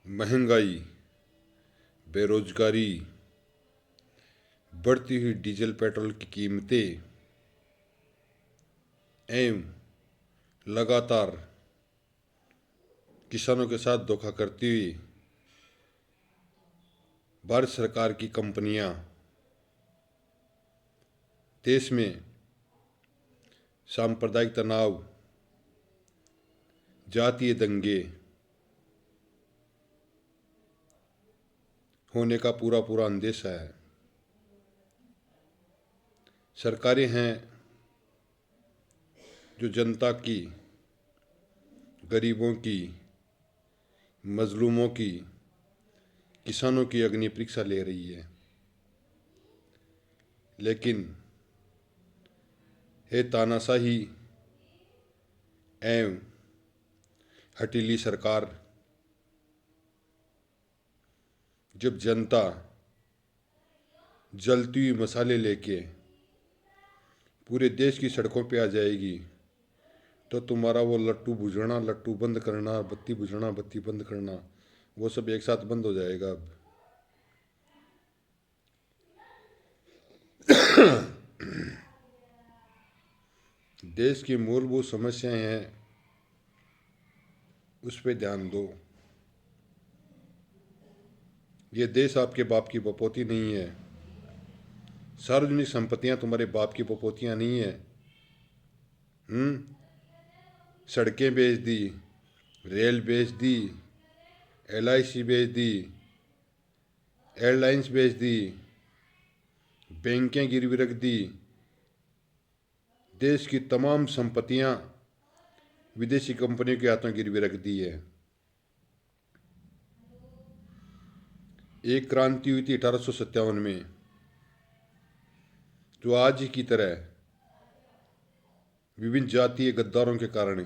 महंगाई, बेरोजगारी, बढ़ती हुई डीजल पेट्रोल की कीमतें एवं लगातार किसानों के साथ धोखा करती हुई भारत सरकार की कंपनियां देश में सांप्रदायिक तनाव, जातीय दंगे होने का पूरा पूरा अंदेशा है। सरकारें हैं जो जनता की, गरीबों की, मजलूमों की, किसानों की अग्नि परीक्षा ले रही है। लेकिन हे तानाशाही एवं हठीली सरकार, जब जनता जलती हुई मसाले लेके पूरे देश की सड़कों पे आ जाएगी तो तुम्हारा वो लट्टू बुझना, लट्टू बंद करना, बत्ती बुझना, बत्ती बंद करना, वो सब एक साथ बंद हो जाएगा। अब देश की मूलभूत समस्याएं हैं, उस पर ध्यान दो। ये देश आपके बाप की बपोती नहीं है। सार्वजनिक संपत्तियां तुम्हारे बाप की बपोतियां नहीं है। सड़कें बेच दी, रेल बेच दी, LIC बेच दी, एयरलाइंस बेच दी, बैंकें गिरवी रख दी। देश की तमाम संपत्तियां विदेशी कंपनियों के हाथों गिरवी रख दी है। एक क्रांति हुई थी 1857 में, जो आज ही की तरह विभिन्न जातीय गद्दारों के कारण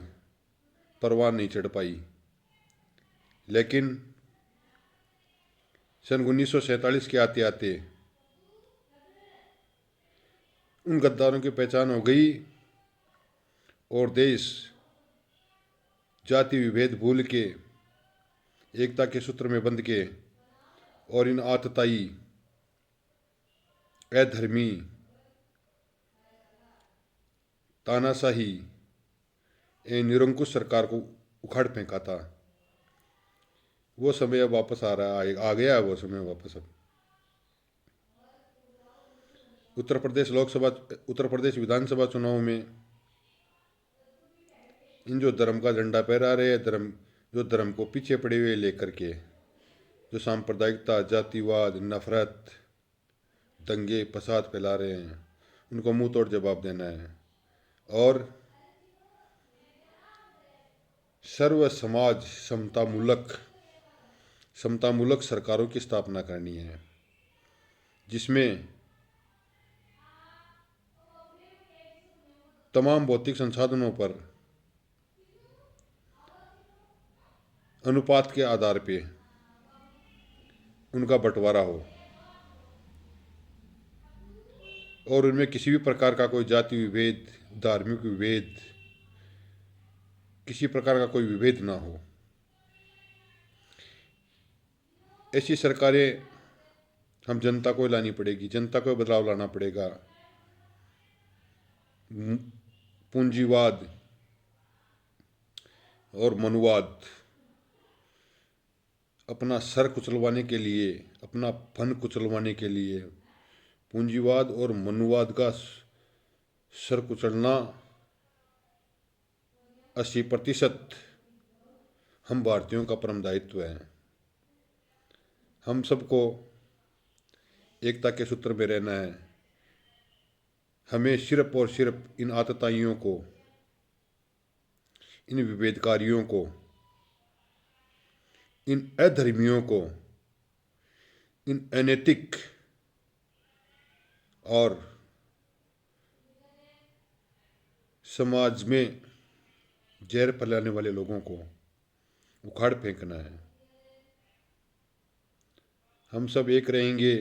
परवान नहीं चढ़ पाई। लेकिन सन 1947 के आते आते उन गद्दारों की पहचान हो गई और देश जाति विभेद भूल के एकता के सूत्र में बंध के और इन आतताई, अधर्मी, तानाशाही निरंकुश सरकार को उखाड़ फेंका था। वो समय अब वापस आ रहा है, आ गया है वो समय वापस। अब उत्तर प्रदेश विधानसभा चुनाव में इन जो धर्म का झंडा फहरा रहे हैं, जो धर्म को पीछे पड़े हुए लेकर के, जो सांप्रदायिकता, जातिवाद, नफरत, दंगे फसाद फैला रहे हैं, उनको मुंह तोड़ जवाब देना है और सर्व समाज समतामूलक सरकारों की स्थापना करनी है, जिसमें तमाम भौतिक संसाधनों पर अनुपात के आधार पे उनका बंटवारा हो और उनमें किसी भी प्रकार का कोई जाति विभेद, धार्मिक विभेद, किसी प्रकार का कोई विभेद ना हो। ऐसी सरकारें हम जनता को लानी पड़ेगी, जनता को बदलाव लाना पड़ेगा। पूंजीवाद और मनुवाद अपना सर कुचलवाने के लिए, अपना फन कुचलवाने के लिए पूंजीवाद और मनुवाद का सर कुचलना 80% हम भारतीयों का परम दायित्व है। हम सबको एकता के सूत्र में रहना है। हमें सिर्फ और सिर्फ इन आतताइयों को, इन विभेदकारियों को, इन अधर्मियों को, इन अनैतिक और समाज में जहर फैलाने वाले लोगों को उखाड़ फेंकना है। हम सब एक रहेंगे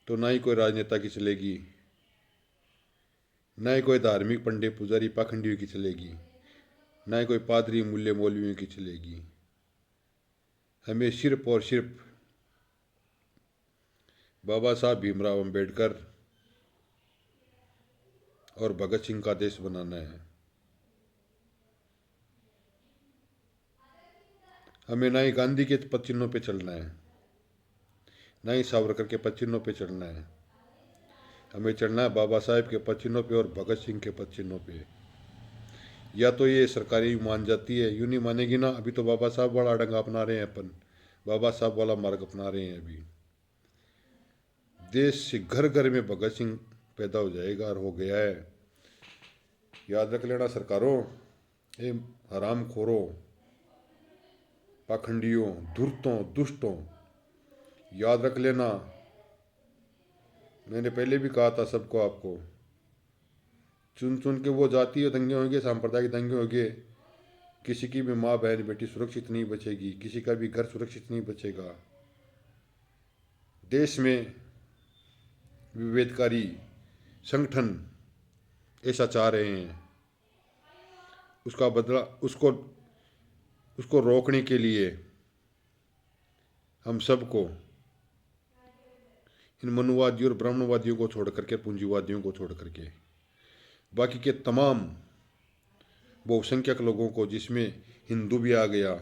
तो ना ही कोई राजनेता की चलेगी, ना ही कोई धार्मिक पंडित पुजारी पाखंडियों की चलेगी, ना ही कोई पादरी मूल्य मौलवियों की चलेगी। हमें सिर्फ और सिर्फ बाबा साहब भीमराव अंबेडकर और भगत सिंह का देश बनाना है। हमें ना ही गांधी के पद चिन्हों पे चलना है, ना ही सावरकर के पद चिन्हों पे चलना है। हमें चलना है बाबा साहेब के पद चिन्हों पे और भगत सिंह के पद चिन्हों पे। या तो ये सरकारी मान जाती है, यूं नहीं मानेगी ना। अभी तो बाबा साहब वाला डंगा अपना रहे हैं अपन, बाबा साहब वाला मार्ग अपना रहे हैं। अभी देश से घर घर में भगत सिंह पैदा हो जाएगा और हो गया है। याद रख लेना सरकारों, ए हराम खोरों, पाखंडियों, धूर्तों, दुष्टों, याद रख लेना। मैंने पहले भी कहा था सबको, आपको चुन चुन के वो जातीय दंगे होंगे, सांप्रदायिक दंगे होंगे, किसी की भी माँ बहन बेटी सुरक्षित नहीं बचेगी, किसी का भी घर सुरक्षित नहीं बचेगा। देश में विभेदकारी संगठन ऐसा चाह रहे हैं, उसका बदला उसको उसको रोकने के लिए हम सबको इन मनुवादियों और ब्राह्मणवादियों को छोड़ करके, पूंजीवादियों को छोड़ करके, बाकी के तमाम बहुसंख्यक लोगों को, जिसमें हिंदू भी आ गया,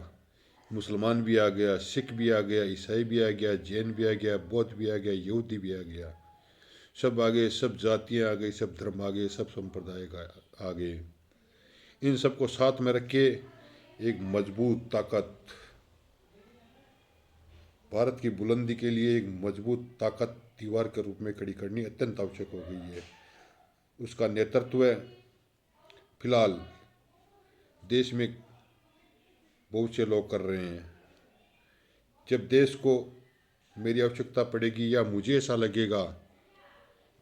मुसलमान भी आ गया, सिख भी आ गया, ईसाई भी आ गया, जैन भी आ गया, बौद्ध भी आ गया, यहूदी भी आ गया, सब आ गए, सब जातियाँ आ गई, सब धर्म आ गए, सब संप्रदाय आ गए। इन सबको साथ में रख के एक मजबूत ताकत, भारत की बुलंदी के लिए एक मजबूत ताकत दीवार के रूप में खड़ी करनी अत्यंत आवश्यक हो गई है। उसका नेतृत्व फिलहाल देश में बहुत से लोग कर रहे हैं। जब देश को मेरी आवश्यकता पड़ेगी या मुझे ऐसा लगेगा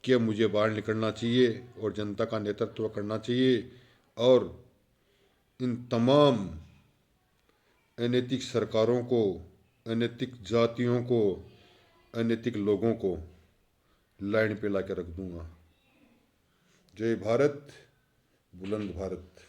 कि अब मुझे बाहर निकलना चाहिए और जनता का नेतृत्व करना चाहिए और इन तमाम अनैतिक सरकारों को, अनैतिक जातियों को, अनैतिक लोगों को लाइन पे ला के रख दूंगा। जय भारत, बुलंद भारत।